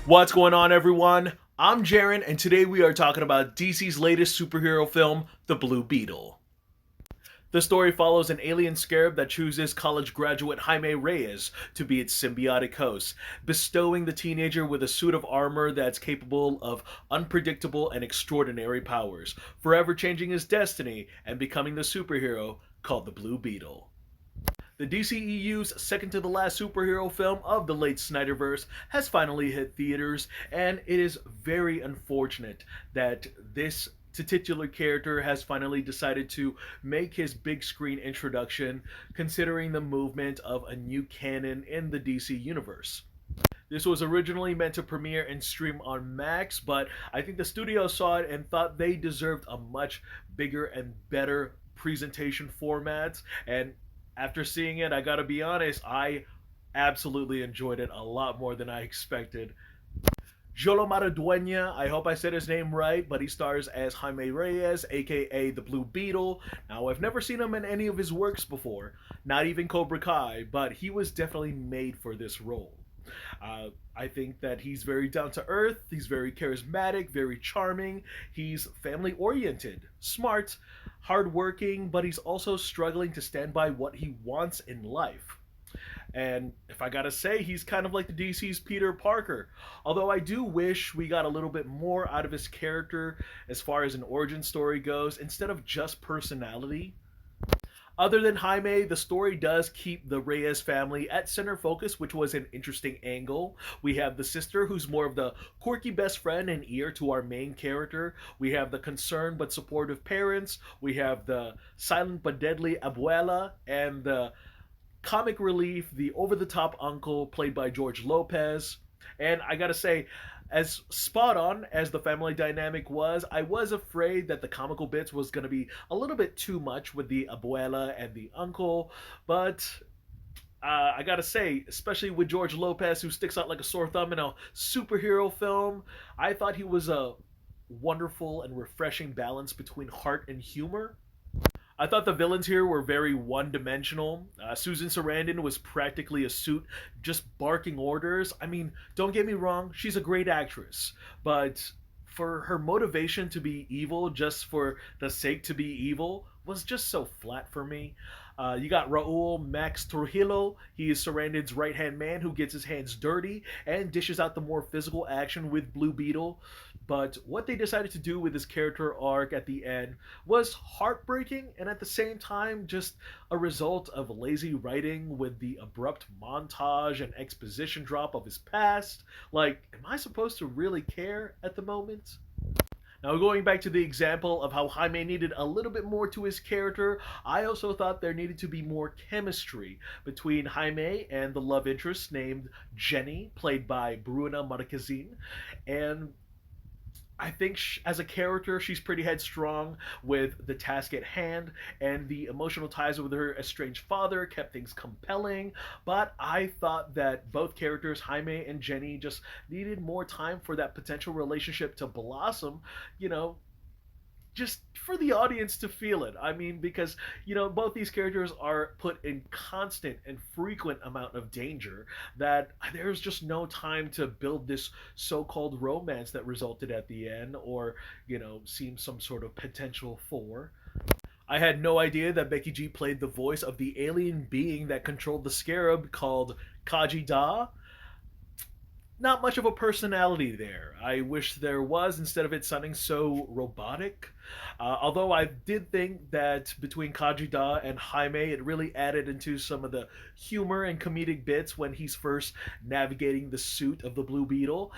What's going on, everyone? I'm Jaren, and today we are talking about DC's latest superhero film, The Blue Beetle. The story follows an alien scarab that chooses college graduate Jaime Reyes to be its symbiotic host, bestowing the teenager with a suit of armor that's capable of unpredictable and extraordinary powers, forever changing his destiny and becoming the superhero called the Blue Beetle. The DCEU's second to the last superhero film of the late Snyderverse has finally hit theaters, and it is very unfortunate that this titular character has finally decided to make his big screen introduction, considering the movement of a new canon in the DC universe. This was originally meant to premiere and stream on Max, but I think the studio saw it and thought they deserved a much bigger and better presentation format. And after seeing it, I gotta be honest, I absolutely enjoyed it a lot more than I expected. Jolo Maraduena, I hope I said his name right, but he stars as Jaime Reyes, aka the Blue Beetle. Now, I've never seen him in any of his works before, not even Cobra Kai, but he was definitely made for this role. I think that he's very down to earth, he's very charismatic, very charming, he's family oriented, smart, hardworking, but he's also struggling to stand by what he wants in life. And if I gotta say, he's kind of like the DC's Peter Parker. Although I do wish we got a little bit more out of his character as far as an origin story goes, instead of just personality. Other than Jaime, the story does keep the Reyes family at center focus, which was an interesting angle. We have the sister, who's more of the quirky best friend and ear to our main character. We have the concerned but supportive parents. We have the silent but deadly abuela, and the comic relief, the over the top uncle, played by George Lopez. And I gotta say, as spot on as the family dynamic was, I was afraid that the comical bits was going to be a little bit too much with the abuela and the uncle, but I gotta say, especially with George Lopez, who sticks out like a sore thumb in a superhero film, I thought he was a wonderful and refreshing balance between heart and humor. I thought the villains here were very one dimensional. Susan Sarandon was practically a suit just barking orders. I mean, don't get me wrong, she's a great actress, but for her motivation to be evil just for the sake to be evil was just so flat for me. You got Raul Max Trujillo. He is Sarandon's right hand man who gets his hands dirty and dishes out the more physical action with Blue Beetle. But what they decided to do with his character arc at the end was heartbreaking and at the same time just a result of lazy writing with the abrupt montage and exposition drop of his past. Like, am I supposed to really care at the moment? Now, going back to the example of how Jaime needed a little bit more to his character, I also thought there needed to be more chemistry between Jaime and the love interest named Jenny, played by Bruna Marquezine. And I think as a character, she's pretty headstrong with the task at hand, and the emotional ties with her estranged father kept things compelling. But I thought that both characters, Jaime and Jenny, just needed more time for that potential relationship to blossom, you know, just for the audience to feel it. I mean, because both these characters are put in constant and frequent amount of danger that there's just no time to build this so-called romance that resulted at the end, or seems some sort of potential for. I had no idea that Becky G played the voice of the alien being that controlled the scarab called Kaji Da. Not much of a personality there. I wish there was, instead of it sounding so robotic. Although I did think that between Kajida and Jaime, it really added into some of the humor and comedic bits when he's first navigating the suit of the Blue Beetle,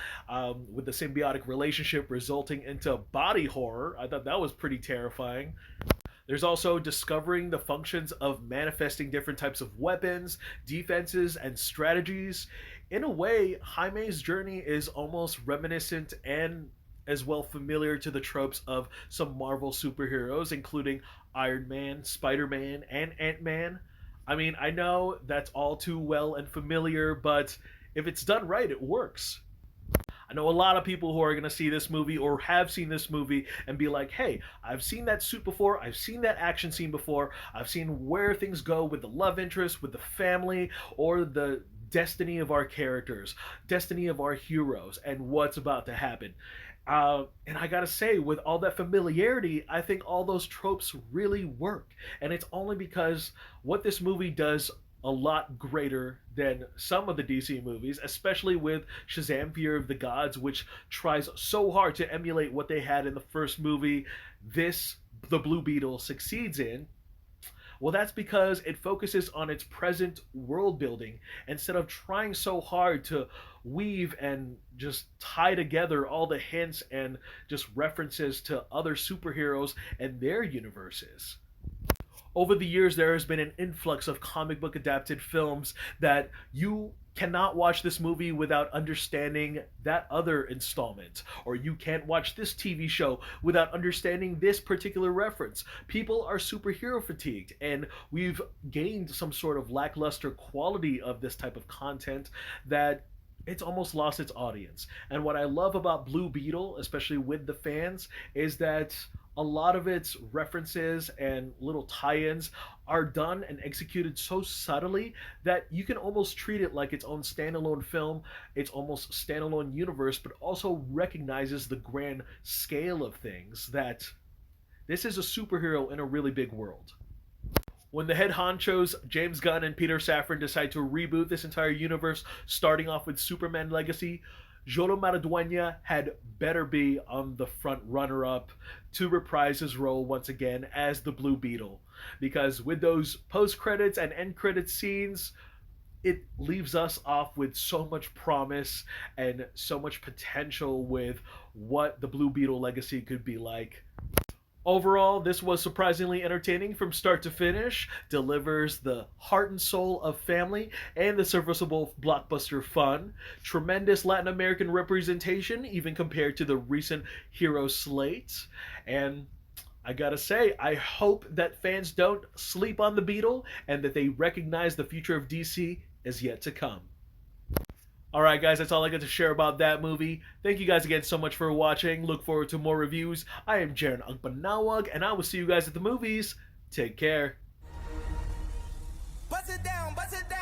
with the symbiotic relationship resulting into body horror. I thought that was pretty terrifying. There's also discovering the functions of manifesting different types of weapons, defenses, and strategies. In a way, Jaime's journey is almost reminiscent and as well familiar to the tropes of some Marvel superheroes, including Iron Man, Spider Man, and Ant Man. I mean, I know that's all too well and familiar, but if it's done right, it works. I know a lot of people who are going to see this movie or have seen this movie and be like, hey, I've seen that suit before, I've seen that action scene before, I've seen where things go with the love interest, with the family, or the destiny of our characters, destiny of our heroes, and what's about to happen. And I gotta say, with all that familiarity, I think all those tropes really work. And it's only because what this movie does a lot greater than some of the DC movies, especially with Shazam Fear of the Gods, which tries so hard to emulate what they had in the first movie. This, the Blue Beetle, succeeds in. Well, that's because it focuses on its present world building instead of trying so hard to weave and just tie together all the hints and just references to other superheroes and their universes. Over the years, there has been an influx of comic book adapted films that you cannot watch this movie without understanding that other installment, or you can't watch this TV show without understanding this particular reference. People are superhero fatigued, and we've gained some sort of lackluster quality of this type of content that it's almost lost its audience. And what I love about Blue Beetle, especially with the fans, is that a lot of its references and little tie-ins are done and executed so subtly that you can almost treat it like its own standalone film, its almost standalone universe, but also recognizes the grand scale of things, that this is a superhero in a really big world. When the head honchos, James Gunn and Peter Safran, decide to reboot this entire universe, starting off with Superman Legacy, Jolo Maraduena had better be on the front runner-up to reprise his role once again as the Blue Beetle. Because with those post-credits and end-credits scenes, it leaves us off with so much promise and so much potential with what the Blue Beetle legacy could be like. Overall, this was surprisingly entertaining from start to finish, delivers the heart and soul of family and the serviceable blockbuster fun, tremendous Latin American representation even compared to the recent hero slates, and I gotta say, I hope that fans don't sleep on the Beetle and that they recognize the future of DC is yet to come. Alright guys, that's all I got to share about that movie. Thank you guys again so much for watching. Look forward to more reviews. I am Jaren Agbanawag, and I will see you guys at the movies. Take care. Bust it down, bust it down.